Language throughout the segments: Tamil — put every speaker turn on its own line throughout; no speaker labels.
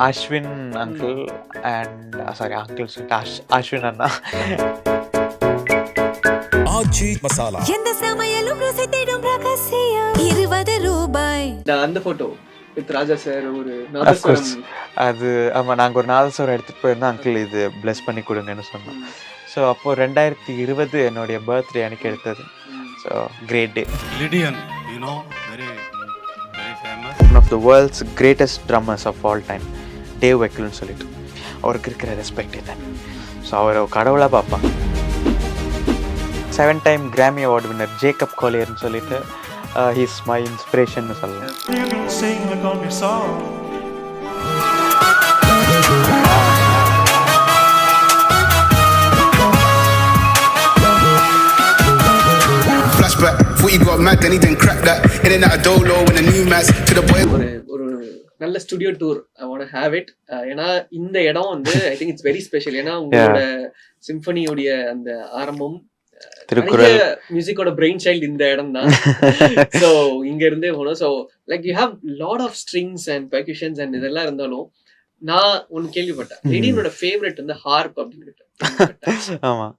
Ashwin uncle and sorry uncle சொல்லிட்டு அஸ்வின் அண்ணா.
ஆச்சி மசாலா
எந்த சமையலும் ருசி தேடும் ரகசியம் 20 ரூபாய்.
அந்த போட்டோ வித் ராஜா சார் ஒரு
Of course. அது ஆமாம், நாங்கள் ஒரு நாதஸ்வரம் எடுத்துகிட்டு போயிருந்தோம். அங்கிள் இது பிளஸ் பண்ணி கொடுங்கன்னு சொன்னோம். ஸோ அப்போது 2020 என்னுடைய பர்த்டே அன்னைக்கு எடுத்தது. So great day.
Lydian you know very famous.
One of the world's greatest drummers of all time Dave வெக்கில்னு சொல்லிட்டு அவருக்கு இருக்கிற ரெஸ்பெக்ட் இல்லை. ஸோ அவர் கடவுளாக பார்ப்பாங்க. 7 time Grammy award winner Jacob கோலியர்னு சொல்லிட்டு ஹீஸ் மை இன்ஸ்பிரேஷன் சொல்லலாம்.
Flashback, thought you got mad, then he didn't crack that. In and out of dolo when the new match to the boy.
ஒரு நல்ல studio tour I want have it. ஏன்னா இந்த இடம் வந்து I think it's very special. ஏன்னா உங்களோட சிம்பனியோடைய அந்த ஆரம்பம்
திருக்குறள்
மியூசிக்கோட பிரெயின் சைல்டு இந்த இடம் தான். ஸோ இங்க இருந்தே போனோம். So like you have lot of strings and percussions and இதெல்லாம் இருந்தாலும் நான் ஒன்னு கேள்விப்பட்டேன், லிடியனோட ஃபேவரட் வந்து ஹார்ப் அப்படின்னு.
ஆமாம்.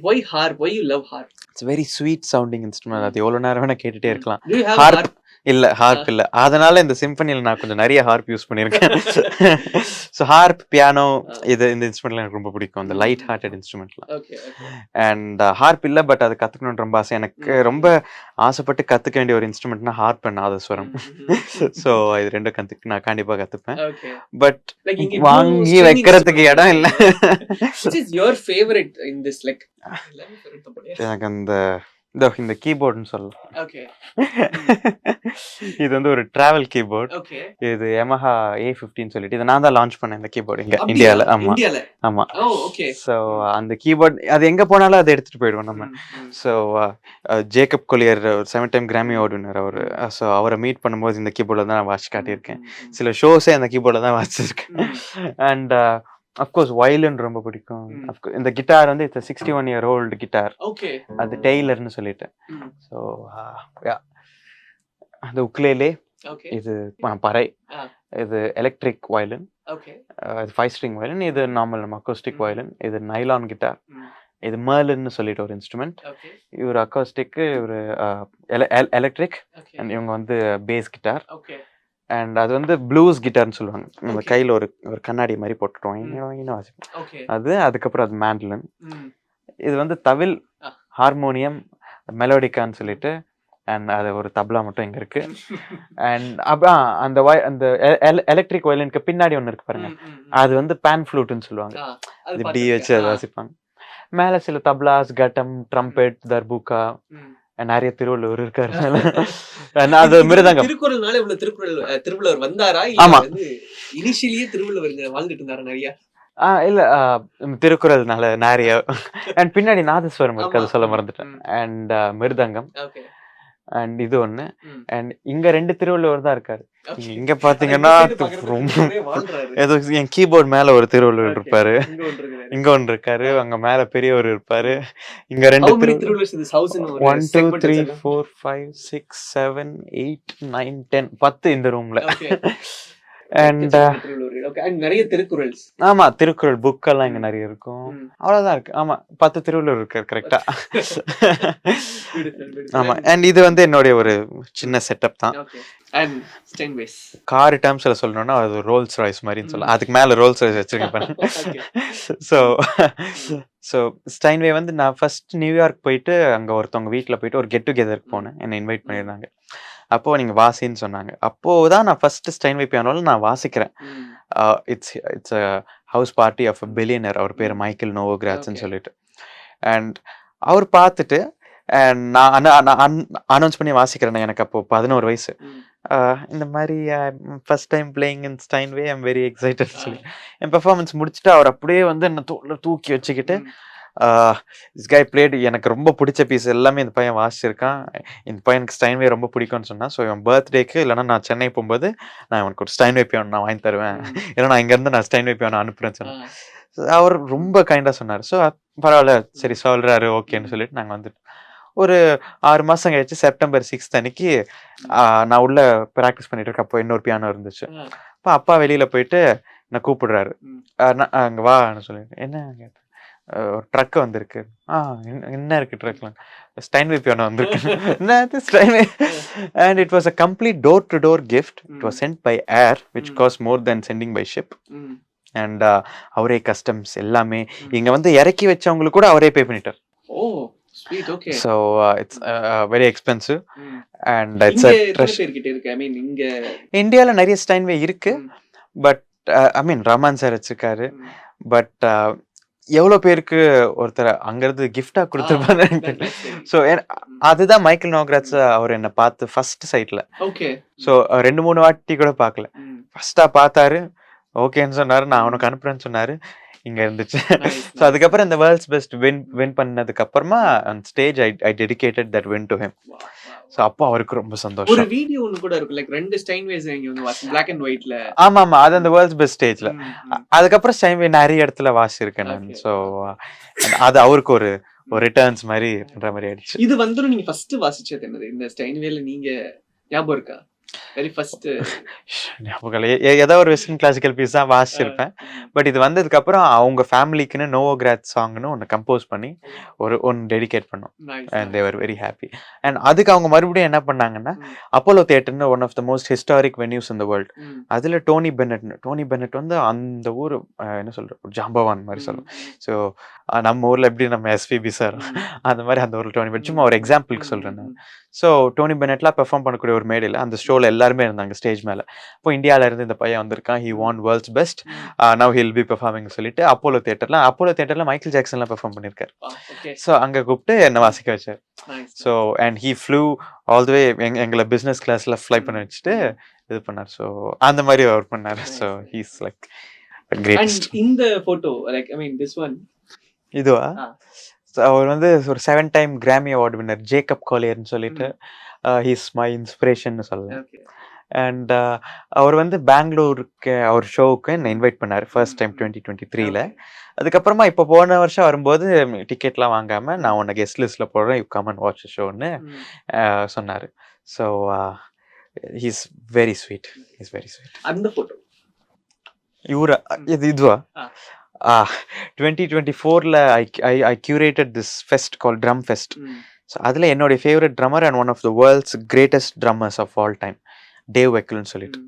Why harp? Why you love harp?
It's very sweet sounding instrument. அது எவ்வளோ நேரம் வேணால் கேட்டுகிட்டே இருக்கலாம்.
Do you have
harp
harp?
இல்லை, ஹார்ப் இல்லை. அதனால இந்த சிம்பனியில் நான் கொஞ்சம் நிறைய ஹார்ப் யூஸ் பண்ணியிருக்கேன். ஸோ ஹார்ப், பியானோ, இந்த இன்ஸ்ட்ருமெண்ட்லாம் எனக்கு ரொம்ப பிடிக்கும், அந்த லைட் ஹார்ட்டட் இன்ஸ்ட்ருமெண்ட்லாம்.
Okay, okay.
அண்ட் ஹார்ப் இல்லை, பட் அது கற்றுக்கணுன்ற ரொம்ப ஆசை. எனக்கு ரொம்ப ஆசைப்பட்டு கற்றுக்க வேண்டிய ஒரு இன்ஸ்ட்ருமெண்ட்னா ஹார்ப் அண்ட் நாதஸ்வரம். ஸோ இது ரெண்டும் நான் கண்டிப்பாக கற்றுப்பேன்.
Okay.
பட்
Like இங்க
வாங்கி
string
வைக்கிறதுக்கு இடம் இல்லை.
Which is your favorite in this? Like,
எனக்கு இந்த கீபோர்டுன்னு சொல்லலாம்.
okay,
இது வந்து ஒரு டிராவல் கீபோர்ட்.
okay.
இது Yamaha A15 சொல்லிட்டு இதை நான் தான் லான்ச் பண்ணேன் இந்த கீபோர்டு இங்க
அப்படியா?
இந்தியாவில். ஆமா
இந்தியால?
ஆமா.
Oh, okay.
ஸோ அந்த கீபோர்ட் அது எங்க போனாலும் அதை எடுத்துட்டு போயிடுவோம் நம்ம. So Jacob Collier 7 time Grammy award winner அவர். ஸோ அவரை மீட் பண்ணும்போது இந்த கீபோர்டில் தான் நான் வாட்ச் காட்டியிருக்கேன். சில ஷோஸே அந்த கீபோர்டில் தான் வாட்சிருக்கேன். அண்ட் அஃப்கோர்ஸ் வயலின் ரொம்ப பிடிக்கும். இந்த கிட்டார் வந்து இட்ஸ் 61-year-old கிட்டார்.
Okay.
அது டெய்லர்னு சொல்லிட்டு. ஸோ அந்த உக்லேலே,
Okay.
இது பறை,
Ah.
இது எலக்ட்ரிக் வயலின்,
Okay.
இது 5-string வயலின், இது நார்மல் அக்கோஸ்டிக் வயலின், இது நைலான் கிட்டார்,
Mm.
இது மர்லின்னு சொல்லிட்டு ஒரு இன்ஸ்ட்ருமெண்ட்.
Okay.
இவர் அக்கோஸ்டிக்கு, இவர் எலக்ட்ரிக்,
Okay.
அண்ட் இவங்க வந்து பேஸ் கிட்டார்.
Okay.
அண்ட் அது வந்து ப்ளூஸ் கிட்டார்னு சொல்லுவாங்க. நம்ம கையில் ஒரு கண்ணாடி மாதிரி போட்டுட்டோம் வாசிப்போம்
Okay.
அது. அதுக்கப்புறம் அது மேண்ட்லின்.
Mm.
இது வந்து தவில்,
Ah.
ஹார்மோனியம், மெலோடிக்கான்னு சொல்லிட்டு, அண்ட் அது ஒரு தப்லா மட்டும் இங்கே இருக்கு. அண்ட் அப்புறம் அந்த எலக்ட்ரிக் வயலினுக்கு பின்னாடி ஒன்று இருக்கு பாருங்க, அது வந்து பேன் ஃப்ளூட்டுன்னு சொல்லுவாங்க.
Ah, அது
இது இப்படி வச்சு அதை வாசிப்பாங்க. மேலே சில தப்லாஸ், கட்டம், ட்ரம்பெட், தர்பூக்கா, நிறைய திருவள்ளுவர் இருக்காரு. அது மிருதங்கம்.
திருக்குறள்னால இவ்வளவு திருவள்ளுவர் வந்தாரா?
ஆமா.
இனிஷியலியே திருவள்ளுவர் வாழ்ந்துட்டு இருந்தாரா நிறைய?
இல்ல, திருக்குறள்னால நிறைய. அண்ட் பின்னாடி நாதஸ்வரம் இருக்கு, அதை சொல்ல மறந்துட்டேன். And mridangam.
Okay.
அண்ட் இது ஒண்ணு.
ம்.
அண்ட் இங்க 2 திருவள்ளுவர் தான் இருக்காரு.
Okay.
இங்க பாத்தீங்கன்னா ரொம்ப ஏதோ என் கீபோர்ட் மேல ஒரு திருவள்ளுவர் இருப்பாரு, இங்க ஒன்று இருக்காரு, அங்க மேல பெரியவர் இருப்பாரு. இங்க 2 1 2 3 4 5 6 7 8 9 10 10 இந்த ரூம்ல. அண்ட்
நிறைய திருக்குறள்ஸ்.
ஆமா, திருக்குறள் புக் எல்லாம் இங்க நிறைய இருக்கும். அவ்வளவுதான் இருக்கு. ஆமா, 10 திருவள்ளுவர் இருக்காரு கரெக்டா. ஆமா. அண்ட் இது வந்து என்னுடைய ஒரு சின்ன செட்டப் தான். கார் டேர்ம்ஸ்ல சொல்லணும்னா அது ரோல்ஸ் ராய்ஸ் மாதிரின்னு சொல்லலாம். அதுக்கு மேல ரோல்ஸ் ராய்ஸ் வச்சிருக்கேன். ஸோ ஸ்டைன்வே வந்து நான் ஃபர்ஸ்ட் நியூயார்க் போயிட்டு அங்க ஒருத்தவங்க வீட்டில் போயிட்டு ஒரு கெட் டுகெதருக்கு போனேன். என்னை இன்வைட் பண்ணியிருந்தாங்க. அப்போ நீங்க வாசின்னு சொன்னாங்க. அப்போதான் நான் ஃபர்ஸ்ட் ஸ்டைன்வே பியானோல நான் வாசிக்கிறேன். It's house party of a billionaire. அவர் பேர் மைக்கேல் நோவோகிராட்ஸ்ன்னு சொல்லிட்டு. அண்ட் அவர் பார்த்துட்டு நான் அனௌன்ஸ் பண்ணி வாசிக்கிறேன். எனக்கு அப்போ 11 வயசு. இந்த மாதிரி first time playing in Steinway, I'm very excited சொல்லி என் பெர்ஃபார்மன்ஸ் முடிச்சுட்டு அவர் அப்படியே வந்து என்ன தோல்ல தூக்கி வச்சுக்கிட்டு, திஸ் கை பிளேட், எனக்கு ரொம்ப பிடிச்ச பீஸ் எல்லாமே இந்த பையன் வாசிச்சிருக்கான், இந்த பையனுக்கு ஸ்டைன்வே ரொம்ப பிடிக்கும்னு சொன்னா. ஸோ என் பர்த்டேக்கு இல்லைன்னா நான் சென்னை போகும்போது நான் அவனுக்கு ஒரு ஸ்டைன்வே பியானோ நான் வாங்கி தருவேன், இல்லைன்னா நான் இங்கேருந்து நான் ஸ்டைன்வே பியானோ அனுப்புறேன்னு சொன்னேன். அவர் ரொம்ப கைண்டாக சொன்னார். ஸோ பரவாயில்ல, சரி சொல்கிறாரு, ஓகேன்னு சொல்லிட்டு நாங்கள் வந்துட்டு ஒரு 6 மாதம் கழிச்சு செப்டம்பர் 6 அன்னைக்கு நான் உள்ள ப்ராக்டிஸ் பண்ணிட்டு இருக்க. அப்போ இன்னொரு பியானோ இருந்துச்சு. அப்போ அப்பா வெளியில் போயிட்டு நான் கூப்பிடுறாரு.
ம்.
நான் அங்கே வான்னு சொல்லிட்டு என்ன கேட்டேன். ஒரு ட்ரக் வந்திருக்கு. என்ன இருக்கு ட்ரக்ல? ஸ்டைன்வே பியானோ வந்திருக்கு. என்னது ஸ்டைன்வே? And it was a complete door-to-door gift. It was sent by air, which cost more than sending by ship.
ம்.
And அவரே கஸ்டம்ஸ் எல்லாமே இங்க வந்து இறக்கி வச்சவங்களுக்கு கூட அவரே பே பண்ணிட்டார்.
Oh sweet. Okay.
So it's very expensive
ம்.
and it's
இங்க
a
எத்தனை
treasure.
பேர்கிட்ட இருக்கு? ஐ மீன் இங்க
இந்தியால நிறைய ஸ்டைன்வே இருக்கு.
ம்.
But I mean Rahman sir வச்சிருக்காரு.
ம்.
பட் எவ்வளோ பேருக்கு ஒருத்தர் அங்கிருந்து கிஃப்டா கொடுத்துருப்பாரு.
that's very-
ஸோ அதுதான் மைக்கேல் நோக்ராட்ஸ் அவர் என்னை பார்த்து ஃபர்ஸ்ட் சைட்ல.
ஓகே.
ஸோ 2-3 வாட்டி கூட பார்க்கல.
ம்.
ஃபர்ஸ்டா பார்த்தாரு, ஓகேன்னு சொன்னாரு, நான் அவனுக்கு அனுப்புறேன்னு சொன்னாரு, இங்க இருந்துச்சு.
Nice,
ஸோ அதுக்கப்புறம் இந்த வேர்ல்ட்ஸ் பெஸ்ட் வின் பண்ணதுக்கு அப்புறமா அந்த stage I dedicated that win to him.
Wow, wow,
so அப்போ அவருக்கு ரொம்ப
ஒரு
சந்தோஷம்.
வீடியோ ஒன்னு கூட இருக்கு, லைக் 2 ஸ்டைன்வேஸ் இங்க வந்து பிளாக் அண்ட் ஒயிட்ல.
ஆமா ஆமா, அது அந்த வேர்ல்ட்ஸ் பெஸ்ட் ஸ்டேஜ்ல. அதுக்கப்புறம் ஸ்டைன்வே நிறைய இடத்துல வாசிச்சிருக்கேன் நான்.
Okay.
ஸோ அது அவருக்கு ஒரு ரிட்டர்ன்ஸ் மாதிரி பண்ற மாதிரி ஆயிடுச்சு.
இது வந்து நீங்க ஃபர்ஸ்ட் வாசிச்சது என்னது? இந்த ஸ்டைன்வேல நீங்க ஞாபகம் இருக்கா? வெரி ஃபர்ஸ்ட்
ஞாபகம் இல்லை. ஏதோ ஒரு வெஸ்டர்ன் கிளாசிக்கல் பீஸ் தான் வாசிச்சிருப்பேன். பட் இது வந்ததுக்கு அப்புறம் அவங்க ஃபேமிலிக்குன்னு நோவோகிராத் சாங்னு ஒன்று கம்போஸ் பண்ணி ஒன்று டெடிகேட் பண்ணோம். And they were very happy. And அதுக்கு அவங்க மறுபடியும் என்ன பண்ணாங்கன்னா, அப்போலோ தியேட்டர்னு one of the most historic venues in the world. அதில் டோனி பென்னட் வந்து அந்த ஊர் என்ன சொல்ற ஒரு ஜாம்பவான் மாதிரி சொல்லுவோம். ஸோ நம்ம ஊர்ல எப்படி நம்ம எஸ்பிபி சார் அந்த மாதிரி அந்த ஊரில் டோனி பென்னட், சும்மா ஒரு எக்ஸாம்பிளுக்கு சொல்றேன் நான். ஸோ டோனி பென்னட்லாம் பெர்ஃபார்ம் பண்ணக்கூடிய ஒரு மேடையில் அந்த ஷோவில் எல்லாருமே இருந்தாங்க ஸ்டேஜ் மேலே. இப்போ இந்தியாவில இருந்து இந்த பையன் வந்திருக்கான், he won world's best, now he'll be performing சொல்லிட்டு அப்போலோ தியேட்டர்ல மைக்கேல் ஜாக்சன்லாம் பெர்ஃபார்ம் பண்ணியிருக்காரு. ஸோ அங்கே கூப்பிட்டு என்னை வாசிக்க வச்சார். So and he flew all the way எங்களை பிஸ்னஸ் கிளாஸ்ல ஃப்ளை பண்ண வச்சுட்டு இது பண்ணார். ஸோ அந்த மாதிரி ஒர்க் பண்ணார். So he's like greatest.
இந்த photo like I mean this one
இதுவா? அவர் வந்து ஒரு 7 time Grammy award winner Jacob காலியர்னு சொல்லிட்டு ஹீஸ் மை இன்ஸ்பிரேஷன் சொல்லலாம்.
ஓகே.
அண்ட் அவர் வந்து பெங்களூருக்கு அவர் ஷோவுக்கு என்னை இன்வைட் பண்ணார் ஃபர்ஸ்ட் டைம் 2023ல. அதுக்கப்புறமா இப்போ போன வருஷம் வரும்போது டிக்கெட்லாம் வாங்காமல் நான் உன்னை கெஸ்ட் லிஸ்ட்டில் போடுறேன், யூ கம் அண்ட் வாட்ச் ஷோன்னு சொன்னார். So he's very sweet, is very sweet.
அந்த போட்டோ
இவரா? இதுவா? 2024ல I curated this fest called Drum Fest. So அதில் என்னுடைய favourite drummer and one of the world's greatest drummers of all time Dave வெக்கல்னு சொல்லிட்டு.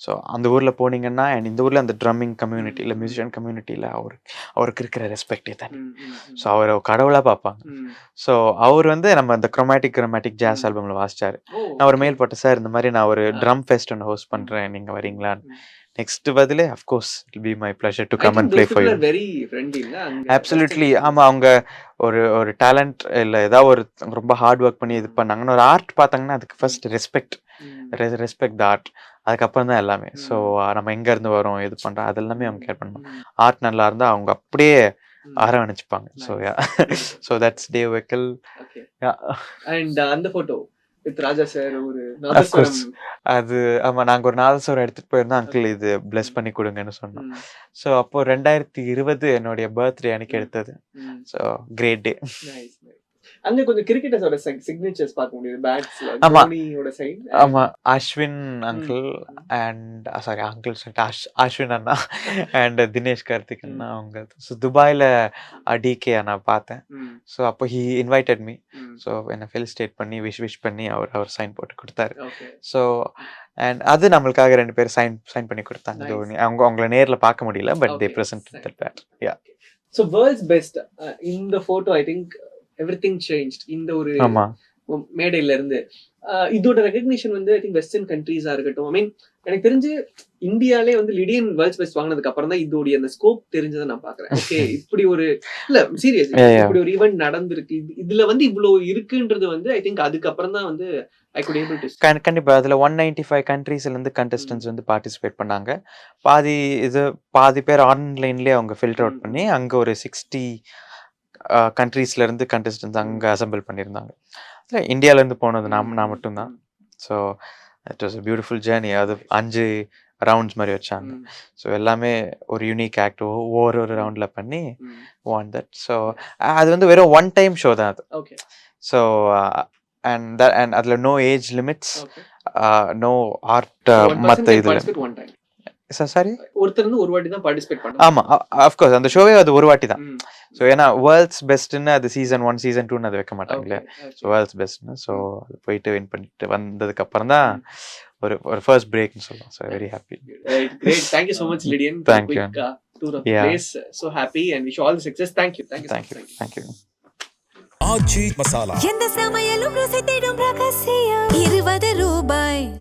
ஸோ அந்த ஊரில் போனீங்கன்னா அண்ட் இந்த ஊரில் அந்த ட்ரம்மிங் கம்யூனிட்டியில் மியூசிஷியன் கம்யூனிட்டியில் அவருக்கு இருக்கிற ரெஸ்பெக்டே தான். ஸோ அவரை கடவுளாக பார்ப்பாங்க. ஸோ அவர் வந்து நம்ம அந்த கிராமேட்டிக் ஜாஸ் ஆல்பமில் வாசிச்சார். நான் ஒரு மெயில் போட்டேன், சார் இந்த மாதிரி நான் ஒரு ட்ரம் ஃபெஸ்ட் ஒன்று ஹோஸ்ட் பண்ணுறேன், நீங்கள் வரீங்களான்னு. நெக்ஸ்ட் பதிலே of course it will be my pleasure to come and play for you.
very friendly இல்ல அங்க?
Absolutely. ஆமா, அவங்க ஒரு டேலண்ட் இல்லை ஏதாவது ஒரு ரொம்ப ஹார்ட் ஒர்க் பண்ணி இது பண்ணாங்கன்னு ஒரு ஆர்ட் பார்த்தாங்கன்னா அதுக்கு ஃபர்ஸ்ட் ரெஸ்பெக்ட் த ஆர்ட், அதுக்கப்புறம் தான் எல்லாமே. ஸோ நம்ம எங்க இருந்து வரோம் எது பண்றோம் அது எல்லாமே அவங்க கேர் பண்ணணும். ஆர்ட் நல்லா இருந்தா அவங்க அப்படியே அரவணைச்சுப்பாங்க. So so that's Dave Weckl.
And அந்த போட்டோ வித் ராஜா சார் ஒரு நாதஸ்வரம்.
அது ஆமா, நாங்க ஒரு நாதஸ்வரம் எடுத்துட்டு போயிருந்தோம், அங்கிள் இது பிளஸ் பண்ணி கொடுங்கன்னு சொன்னோம். ஸோ அப்போ 2020 என்னுடைய பர்த்டே அன்னைக்கு எடுத்தது. So great day.
அங்க கொஞ்சம் கிரிக்கெட்டர்ஸோட சிக்னேச்சர்ஸ் பார்க்க முடியுது பேட்ஸ்ல.
ஆமா.
தோனியோட சைன்.
ஆமா, Ashwin uncle and sorry uncle சொல்லிட்டு அஸ்வின் அண்ணா அண்ட் தினேஷ் கார்த்திக் அண்ணா அவங்க. ஸோ துபாயில டிகே நான் பார்த்தேன். ஸோ அப்போ ஹி இன்வைட்டட் மீ. ஸோ என்னை ஃபெலிசிட்டேட் பண்ணி விஷ் பண்ணி அவர் சைன் போட்டு கொடுத்தாரு. ஸோ அண்ட் அது நம்மளுக்காக 2 பேர் சைன் பண்ணி கொடுத்தாங்க. தோனி அவங்கள நேர்ல பார்க்க முடியல, but they presented that pad. Yeah.
So world's best இந்த photo I think everything changed. இந்த ஒரு மேடையில இருந்து இதோட ரெகக்னிஷன் வந்து ஐ திங்க் வெஸ்டர்ன் கண்ட்ரீஸா இருக்கட்டும். ஐ மீன் எனக்கு தெரிஞ்சு இந்தியாலே வந்து லிடியன் வேர்ல்ட்ஸ் பெஸ்ட் வாங்கினதுக்கு அப்புறம் தான் இதோடைய அந்த ஸ்கோப் தெரிஞ்சதை நான் பாக்குறேன். ஓகே, இப்படி ஒரு இல்ல சீரியஸ் இப்படி ஒரு ஈவென்ட் நடந்திருக்கு, இதுல வந்து இவ்வளவு இருக்குன்றது வந்து ஐ திங்க் அதுக்கப்புறம் தான் வந்து ஐ குட் ஏபிள் டு.
கண்டிப்பா அதுல 195 கண்ட்ரீஸ்ல இருந்து கண்டஸ்டன்ஸ் வந்து பார்ட்டிசிபேட் பண்ணாங்க. பாதி பேர் ஆன்லைன்லயே அவங்க ஃபில்டர் அவுட் பண்ணி அங்க ஒரு 60 கண்ட்ரீஸ்ல இருந்து கண்டஸ்டன்ஸ் அங்கே அசம்பிள் பண்ணியிருந்தாங்க. அதில் இந்தியாவிலேருந்து போனது நான் மட்டும்தான். So it was a beautiful journey. அது 5 ரவுண்ட்ஸ் மாதிரி வச்சாங்க. ஸோ எல்லாமே ஒரு யூனிக் ஆக்ட் ஒவ்வொரு ரவுண்டில் பண்ணி வான் தட். ஸோ அது வந்து வெறும் 1 டைம் ஷோ தான் அது. ஸோ அண்ட் அதில் no age limits, no art மற்ற இதில் சாரி
ஒருத்தர் வந்து ஒரு வாட்டி தான் பார்ட்டிசிபேட் பண்ண
ஆமா அஃப்கோர்ஸ் அந்த ஷோவே அது ஒரு வாட்டி தான். ஸோ ஏன்னா வேர்ல்ட்ஸ் பெஸ்ட்னு அது சீசன் 1 சீசன் 2 அது வைக்க மாட்டாங்க இல்லையா. ஸோ வேர்ல்ட்ஸ் பெஸ்ட்னு ஸோ அது போயிட்டு வின் பண்ணிட்டு வந்ததுக்கு அப்புறம் தான் ஒரு ஃபர்ஸ்ட் பிரேக்னு சொல்லலாம். So very happy.
Great. Thank you so much, Lydian.
Thank you.
Quick tour of the
Yeah.
place. So happy and wish you all the success. Thank you. Thank you. so much.
Thank you.
Aachi Masala
எந்த சமையலும் ருசி தேடும் ரகசியம் 20 ரூபாய்